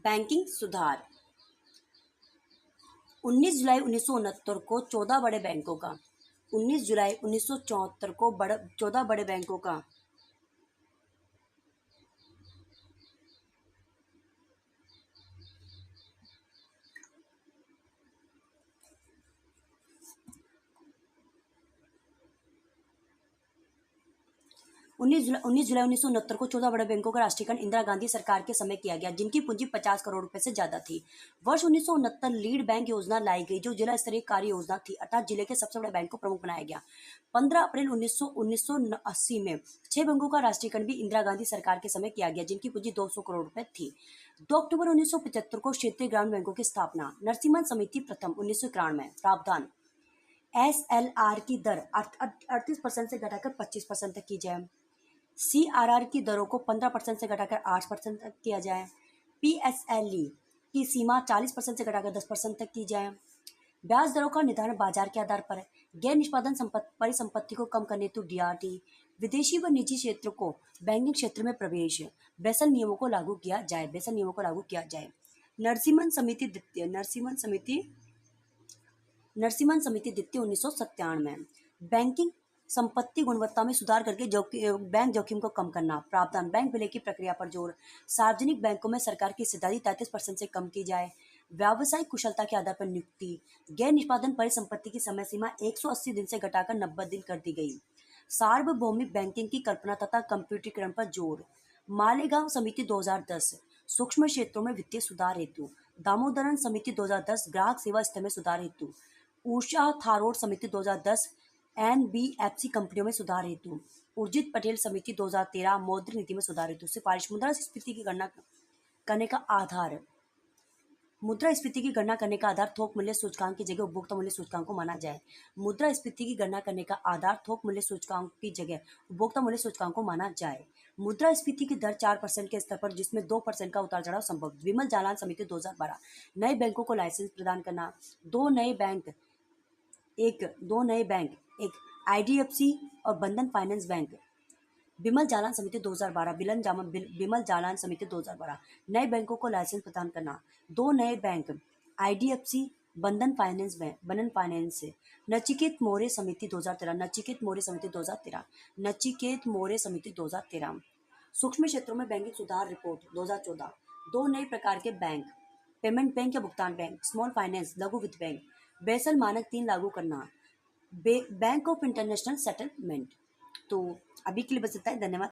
Banking सुधार। 19 जुलाई 1969 को 14 बड़े बैंकों का 19 जुलाई 1974 को 14 बड़े बैंकों का 19 जुलाई 1969 को 14 बड़े बैंकों का राष्ट्रीयकरण इंदिरा गांधी सरकार के समय किया गया, जिनकी पूंजी 50 करोड़ रुपए से ज्यादा थी। वर्ष 1969 लीड बैंक योजना लाई गई, जो जिला स्तरीय कार्य योजना थी, अर्थात जिले के सबसे बड़े बैंक को प्रमुख बनाया गया। 15 अप्रैल 1980 में 6 बैंकों का राष्ट्रीयकरण भी इंदिरा गांधी सरकार के समय किया गया, जिनकी पूंजी 200 करोड़ रुपए थी। 2 अक्टूबर 1975 को क्षेत्रीय ग्रामीण बैंकों की स्थापना। नरसिम्हन समिति प्रथम 1991। प्रावधान, SLR की दर 38% से घटाकर 25% तक की जाए। CRR की दरों को 15% से घटाकर 8% तक किया जाए। PSLE की सीमा 40% से घटाकर 10% तक की जाए। ब्याज दरों का निर्धारण बाजार के आधार पर है। गैर निष्पादन परिसंपत्ति को कम करने हेतु DRT। विदेशी व निजी क्षेत्र को बैंकिंग क्षेत्र में प्रवेश। बेसल नियमों को लागू किया जाए। नरसिम्हन समिति द्वितीय 1997। बैंकिंग संपत्ति गुणवत्ता में सुधार करके बैंक जोखिम को कम करना। प्रावधान, बैंक विलय की प्रक्रिया पर जोर। सार्वजनिक बैंकों में सरकार की हिस्सेदारी 33% से कम की जाए। व्यावसायिक कुशलता के आधार पर नियुक्ति। गैर निष्पादन परिसंपत्ति की समय सीमा 180 दिन से घटाकर 90 दिन कर दी गई। सार्वभौमिक बैंकिंग की कल्पना तथा कंप्यूटरीकरण पर जोर। मालेगांव समिति 2010 सूक्ष्म क्षेत्रों में वित्तीय सुधार हेतु। दामोदरन समिति 2010 ग्राहक सेवा स्तर में सुधार हेतु। उषा थारोड समिति 2010 NBFC कंपनियों में सुधार हेतु। उर्जित पटेल समिति 2013 मौद्रिक नीति में सुधार हेतु। सिफारिश, मुद्रास्फीति की गणना करने का आधार। मुद्रास्फीति की गणना करने का आधार थोक मूल्य सूचकांक की जगह उपभोक्ता मूल्य सूचकांक को माना जाए। मुद्रास्फीति की गणना करने का आधार थोक मूल्य सूचकांक की जगह उपभोक्ता मूल्य सूचकांक को माना जाए। मुद्रास्फीति की दर 4% के स्तर पर, जिसमें 2% का उतार चढ़ाव संभव। विमल जालान समिति 2012 नए बैंकों को लाइसेंस प्रदान करना। दो नए बैंक, एक IDFC और बंधन फाइनेंस बैंक। विमल जालान समिति 2012 विमल जालान समिति 2012 नए बैंकों को लाइसेंस प्रदान करना। 2 नए बैंक, IDFC बंधन फाइनेंस। नचिकेत मौर्य समिति 2013 सूक्ष्म क्षेत्रों में बैंकिंग सुधार रिपोर्ट 2014। 2 नए प्रकार के बैंक, पेमेंट बैंक या भुगतान बैंक, स्मॉल फाइनेंस लघु वित्त बैंक। बेसल मानक 3 लागू करना। Bank of international settlement. तो अभी के लिए बस इतना ही। धन्यवाद।